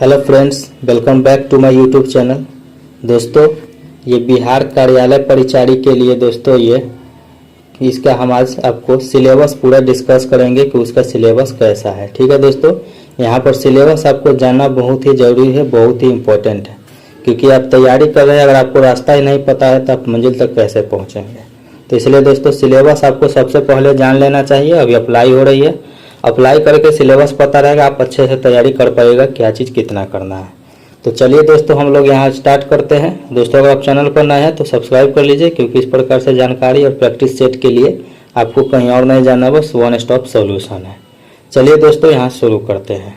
Hello friends, welcome back to my YouTube channel. दोस्तों, ये बिहार कार्यालय परिचारी के लिए दोस्तों इसका हम आज आपको सिलेबस पूरा डिस्कस करेंगे कि उसका सिलेबस कैसा है। ठीक है दोस्तों, यहाँ पर सिलेबस आपको जानना बहुत ही ज़रूरी है, बहुत ही इम्पोर्टेंट है, क्योंकि आप तैयारी कर रहे हैं, अगर आपको रास्ता ही नहीं पता है तो आप मंजिल तक कैसे पहुँचेंगे। तो इसलिए दोस्तों सिलेबस आपको सबसे पहले जान लेना चाहिए। अभी अप्लाई हो रही है, अप्लाई करके सिलेबस पता रहेगा, आप अच्छे से तैयारी कर पाइएगा क्या चीज़ कितना करना है। तो चलिए दोस्तों हम लोग यहाँ स्टार्ट करते हैं। दोस्तों अगर आप चैनल पर नए हैं तो सब्सक्राइब कर लीजिए, क्योंकि इस प्रकार से जानकारी और प्रैक्टिस सेट के लिए आपको कहीं और नहीं जाना, बस वन स्टॉप सोल्यूशन है। चलिए दोस्तों यहाँ शुरू करते हैं।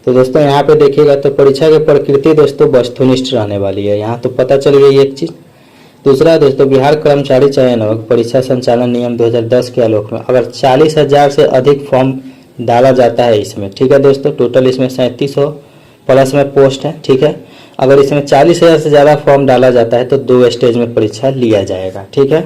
तो दोस्तों यहाँ पे देखिएगा तो परीक्षा की प्रकृति दोस्तों वस्तुनिष्ठ रहने वाली है, यहाँ तो पता चल गई एक चीज़। दूसरा दोस्तों, बिहार कर्मचारी चयन आयोग परीक्षा संचालन नियम 2010 के आलोक में अगर 40,000 से अधिक फॉर्म डाला जाता है इसमें, ठीक है दोस्तों, टोटल इसमें 3700 प्लस में पोस्ट है। ठीक है, अगर इसमें 40,000 से ज़्यादा फॉर्म डाला जाता है तो 2 स्टेज में परीक्षा लिया जाएगा। ठीक है,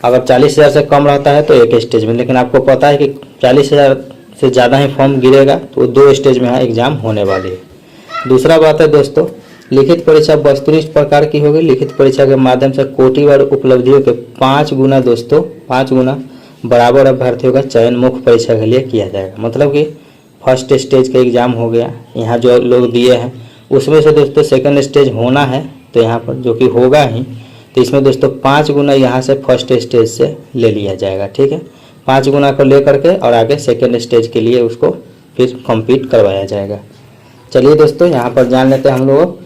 अगर 40,000 से कम रहता है तो 1 स्टेज में, लेकिन आपको पता है कि 40,000 से ज़्यादा ही फॉर्म गिरेगा तो 2 स्टेज में यहाँ एग्जाम होने वाली है। दूसरा बात है दोस्तों, लिखित परीक्षा वस्तुनिष्ठ प्रकार की होगी। लिखित परीक्षा के माध्यम से कोटिवार उपलब्धियों के 5 गुना दोस्तों 5 गुना बराबर अभ्यर्थियों का चयन मुख्य परीक्षा के लिए किया जाएगा। मतलब कि फर्स्ट स्टेज का एग्जाम हो गया, यहाँ जो लोग दिए हैं उसमें से दोस्तों सेकंड स्टेज होना है, तो यहाँ पर जो कि होगा ही, तो इसमें दोस्तों 5 गुना यहाँ से फर्स्ट स्टेज से ले लिया जाएगा। ठीक है, 5 गुना को ले करके और आगे सेकेंड स्टेज के लिए उसको फिर कंप्लीट करवाया जाएगा। चलिए दोस्तों यहाँ पर जान लेते हैं हम लोग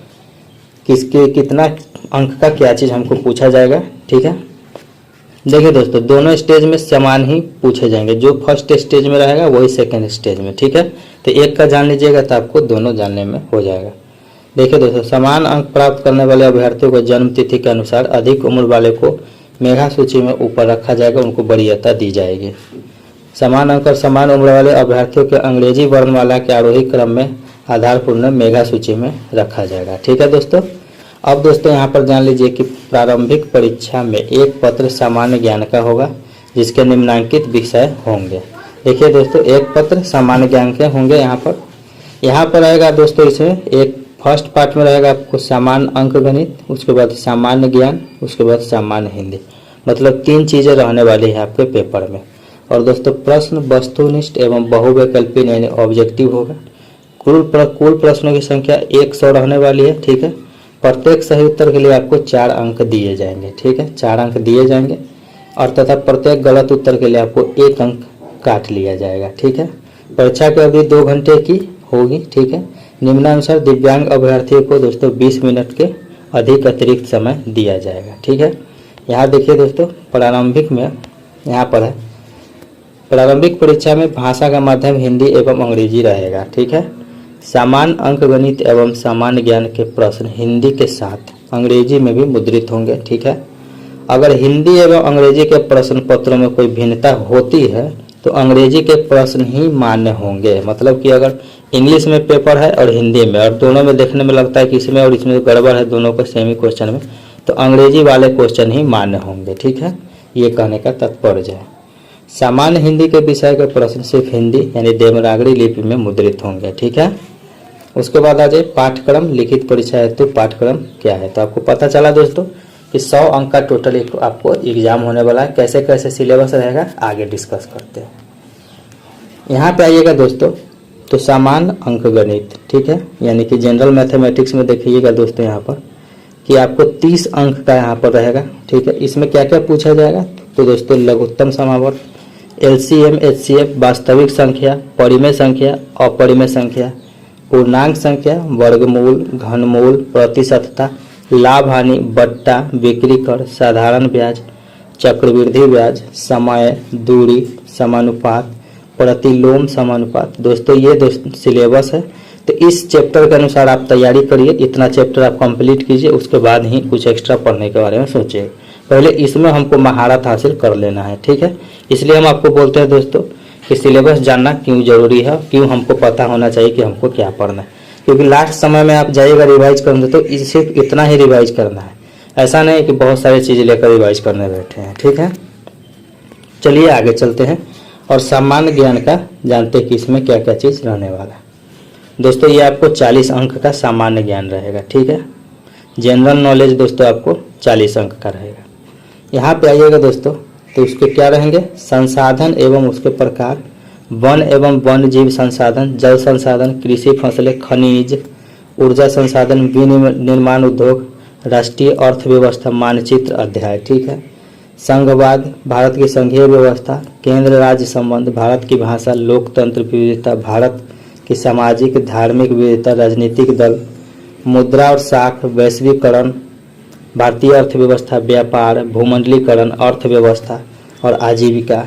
किसके कितना अंक का क्या चीज़ हमको पूछा जाएगा। ठीक है, देखिए दोस्तों दोनों स्टेज में समान ही पूछे जाएंगे, जो फर्स्ट स्टेज में रहेगा वही सेकंड स्टेज में। ठीक है, तो एक का जान लीजिएगा तो आपको दोनों जानने में हो जाएगा। देखिए दोस्तों, समान अंक प्राप्त करने वाले अभ्यर्थियों को जन्म तिथि के अनुसार अधिक उम्र वाले को मेधा सूची में ऊपर रखा जाएगा, उनको वरीयता दी जाएगी। समान अंक और समान उम्र वाले अभ्यर्थियों के अंग्रेजी वर्णमाला के आरोही क्रम में आधारपूर्ण मेधा सूची में रखा जाएगा। ठीक है दोस्तों, अब दोस्तों यहाँ पर जान लीजिए कि प्रारंभिक परीक्षा में एक पत्र सामान्य ज्ञान का होगा, जिसके निम्नांकित विषय होंगे। देखिए दोस्तों, एक पत्र सामान्य ज्ञान के होंगे। यहाँ पर रहेगा दोस्तों, इसमें एक फर्स्ट पार्ट में रहेगा आपको सामान्य अंक गणित, उसके बाद सामान्य ज्ञान, उसके बाद सामान्य हिंदी। मतलब 3 चीज़ें रहने वाली है आपके पेपर में। और दोस्तों प्रश्न वस्तुनिष्ठ एवं बहुवैकल्पिक यानी ऑब्जेक्टिव होगा। कुल प्रश्नों की संख्या 100 रहने वाली है। ठीक है, प्रत्येक सही उत्तर के लिए आपको 4 अंक दिए जाएंगे। ठीक है, 4 अंक दिए जाएंगे, और तथा प्रत्येक गलत उत्तर के लिए आपको 1 अंक काट लिया जाएगा। ठीक है, परीक्षा की अवधि 2 घंटे की होगी। ठीक है, निम्नानुसार दिव्यांग अभ्यर्थियों को दोस्तों 20 मिनट के अधिक अतिरिक्त समय दिया जाएगा। ठीक है, यहाँ देखिए दोस्तों प्रारंभिक में यहाँ पर है, प्रारंभिक परीक्षा में भाषा का माध्यम हिंदी एवं अंग्रेजी रहेगा। ठीक है, सामान्य अंक गणित एवं सामान्य ज्ञान के प्रश्न हिंदी के साथ अंग्रेजी में भी मुद्रित होंगे। ठीक है, अगर हिंदी एवं अंग्रेजी के प्रश्न पत्रों में कोई भिन्नता होती है तो अंग्रेजी के प्रश्न ही मान्य होंगे। मतलब कि अगर इंग्लिश में पेपर है और हिंदी में, और दोनों में देखने में लगता है कि इसमें और इसमें गड़बड़ है, दोनों को सेम ही क्वेश्चन में, तो अंग्रेजी वाले क्वेश्चन ही मान्य होंगे। ठीक है, ये कहने का तात्पर्य है। सामान्य हिंदी के विषय के प्रश्न सिर्फ हिंदी यानी देवनागरी लिपि में मुद्रित होंगे। ठीक है, उसके बाद आ जाए पाठ्यक्रम। लिखित परीक्षा हेतु पाठ्यक्रम क्या है, तो आपको पता चला दोस्तों कि 100 अंक का टोटल आपको एग्जाम होने वाला है। कैसे कैसे सिलेबस रहेगा आगे डिस्कस करते हैं। यहाँ पे आइएगा दोस्तों, तो सामान्य अंक गणित, ठीक है, यानी कि जनरल मैथमेटिक्स में देखिएगा दोस्तों यहाँ पर कि आपको 30 अंक का यहाँ पर रहेगा। ठीक है, इसमें क्या क्या पूछा जाएगा, तो दोस्तों लघुत्तम समावर्त, LCM HCF, वास्तविक संख्या, परिमेय संख्या, अपरिमेय संख्या, पूर्णांक संख्या, वर्गमूल, घनमूल, प्रतिशतता, लाभ हानि, बट्टा, बिक्री कर, साधारण ब्याज, चक्रवृद्धि ब्याज, समय, दूरी, समानुपात, प्रतिलोम समानुपात। दोस्तों ये सिलेबस है, तो इस चैप्टर के अनुसार आप तैयारी करिए। इतना चैप्टर आप कंप्लीट कीजिए, उसके बाद ही कुछ एक्स्ट्रा पढ़ने के बारे में सोचिए। पहले इसमें हमको महारत हासिल कर लेना है। ठीक है, इसलिए हम आपको बोलते हैं दोस्तों कि सिलेबस जानना क्यों जरूरी है, क्यों हमको पता होना चाहिए कि हमको क्या पढ़ना है। क्योंकि लास्ट समय में आप जाइएगा रिवाइज करने, तो सिर्फ इतना ही रिवाइज करना है, ऐसा नहीं कि बहुत सारी चीज़ें लेकर रिवाइज करने बैठे हैं। ठीक है, चलिए आगे चलते हैं और सामान्य ज्ञान का जानते हैं कि इसमें क्या क्या चीज़ रहने वाला है। दोस्तों ये आपको 40 अंक का सामान्य ज्ञान रहेगा, ठीक है। जनरल नॉलेज दोस्तों आपको 40 अंक का रहेगा। यहाँ पे आइएगा दोस्तों, तो उसके क्या रहेंगे, संसाधन एवं उसके प्रकार, वन एवं वन्य जीव संसाधन, जल संसाधन, कृषि फसलें, खनिज, ऊर्जा संसाधन, विनिर्माण उद्योग, राष्ट्रीय अर्थव्यवस्था मानचित्र अध्याय, ठीक है। संघवाद, भारत की संघीय व्यवस्था, केंद्र राज्य संबंध, भारत की भाषा, लोकतंत्र विविधता, भारत की सामाजिक धार्मिक विविधता, राजनीतिक दल, मुद्रा और साख, वैश्वीकरण, भारतीय अर्थव्यवस्था, व्यापार, भूमंडलीकरण, अर्थव्यवस्था और आजीविका।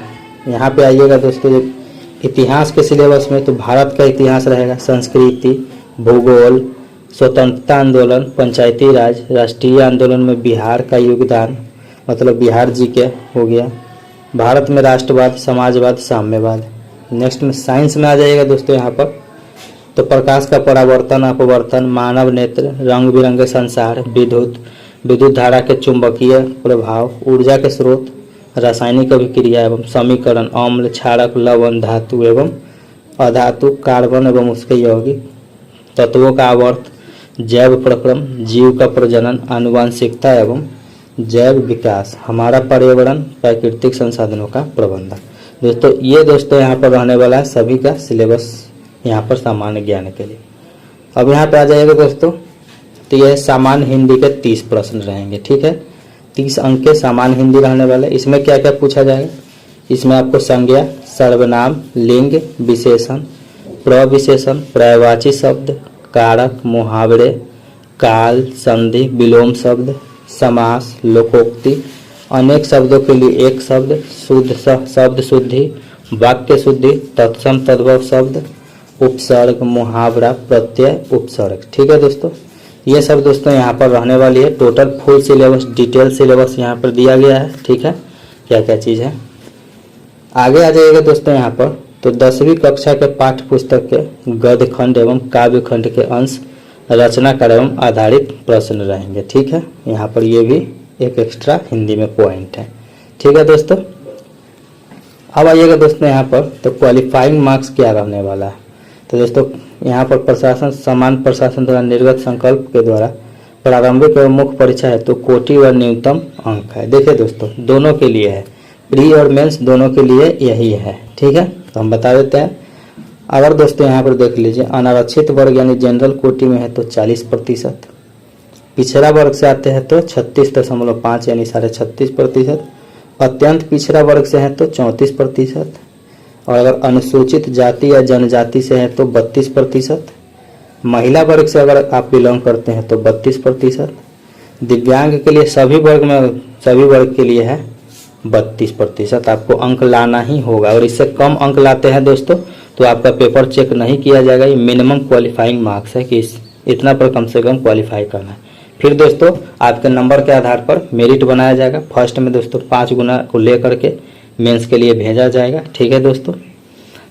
यहाँ पे आइएगा दोस्तों, इतिहास के सिलेबस में तो भारत का इतिहास रहेगा, संस्कृति, भूगोल, स्वतंत्रता आंदोलन, पंचायती राज, राष्ट्रीय आंदोलन में बिहार का योगदान, मतलब बिहार जी के हो गया, भारत में राष्ट्रवाद, समाजवाद, साम्यवाद। नेक्स्ट में साइंस में आ जाइएगा दोस्तों, यहाँ पर तो प्रकाश का परावर्तन, अपवर्तन, मानव नेत्र, रंग बिरंगे संसार, विद्युत धारा के चुंबकीय प्रभाव, ऊर्जा के स्रोत, रासायनिक अभिक्रिया एवं समीकरण, अम्ल, क्षारक, लवण, धातु एवं अधातु, कार्बन एवं उसके यौगिक, तत्वों का आवर्त, जैव प्रक्रम, जीव का प्रजनन, आनुवंशिकता एवं जैव विकास, हमारा पर्यावरण, प्राकृतिक संसाधनों का प्रबंधन। दोस्तों ये दोस्तों यहाँ पर रहने वाला है सभी का सिलेबस यहाँ पर सामान्य ज्ञान के लिए। अब यहाँ पे आ जाएगा दोस्तों, तो यह सामान्य हिंदी के 30 प्रश्न रहेंगे, ठीक है। 30 अंक के सामान्य हिंदी रहने वाले। इसमें क्या क्या पूछा जाएगा, इसमें आपको संज्ञा, सर्वनाम, लिंग, विशेषण, प्रविशेषण, पर्यायवाची शब्द, कारक, मुहावरे, काल, संधि, विलोम शब्द, समास, लोकोक्ति, अनेक शब्दों के लिए एक शब्द, शुद्ध शब्द शुद्धि, वाक्य शुद्धि, तत्सम तद्भव शब्द, उपसर्ग, मुहावरा, प्रत्यय, उपसर्ग, ठीक है दोस्तों। ये सब दोस्तों यहाँ पर रहने वाली है। Total full syllabus, detail syllabus यहाँ पर दिया गया है, ठीक है, क्या क्या चीज़ है। आगे आ जाइएगा दोस्तों यहाँ पर, तो 10वीं कक्षा के पाठ्य पुस्तक के गद्य खंड एवं काव्य खंड के अंश, रचनाकार एवं आधारित प्रश्न रहेंगे, ठीक है। यहाँ पर ये भी एक एक्स्ट्रा हिंदी में पॉइंट है, ठीक है दोस्तों। अब आइएगा दोस्तों यहाँ पर, तो क्वालिफाइंग मार्क्स क्या रहने वाला है। तो दोस्तों यहाँ पर प्रशासन, समान प्रशासन द्वारा निर्गत संकल्प के द्वारा प्रारंभिक एवं मुख्य परीक्षा है तो कोटि व न्यूनतम अंक है। देखिए दोस्तों दोनों के लिए है, प्री और मेंस दोनों के लिए यही है, ठीक है। तो हम बता देते हैं। अगर दोस्तों यहाँ पर देख लीजिए, अनारक्षित वर्ग यानी जनरल कोटि में है तो 40%, पिछड़ा वर्ग से आते हैं तो 36.5 यानी 36.5%, अत्यंत पिछड़ा वर्ग से है तो 34%, और अगर अनुसूचित जाति या जनजाति से है तो 32%, महिला वर्ग से अगर आप बिलोंग करते हैं तो 32%, दिव्यांग के लिए सभी वर्ग के लिए है 32%। आपको अंक लाना ही होगा, और इससे कम अंक लाते हैं दोस्तों तो आपका पेपर चेक नहीं किया जाएगा। ये मिनिमम क्वालिफाइंग मार्क्स है कि इतना पर कम से कम क्वालिफाई करना है। फिर दोस्तों आपके नंबर के आधार पर मेरिट बनाया जाएगा। फर्स्ट में दोस्तों 5 गुना को लेकर के मेंस के लिए भेजा जाएगा, ठीक है दोस्तों।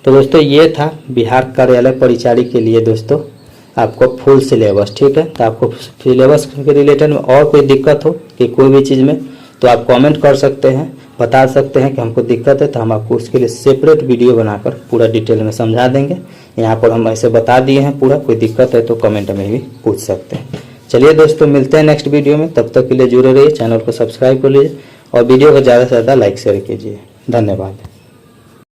तो दोस्तों ये था बिहार कार्यालय परिचारी के लिए दोस्तों आपको फुल सिलेबस, ठीक है। तो आपको सिलेबस के रिलेटेड में और कोई दिक्कत हो कि कोई भी चीज़ में, तो आप कमेंट कर सकते हैं, बता सकते हैं कि हमको दिक्कत है, तो हम आपको उसके लिए सेपरेट वीडियो बनाकर पूरा डिटेल में समझा देंगे। यहाँ पर हम ऐसे बता दिए हैं पूरा, कोई दिक्कत है तो कमेंट में भी पूछ सकते हैं। चलिए दोस्तों मिलते हैं नेक्स्ट वीडियो में, तब तक के लिए जुड़े रहिए, चैनल को सब्सक्राइब कर लीजिए और वीडियो को ज़्यादा से ज़्यादा लाइक शेयर कीजिए। धन्यवाद।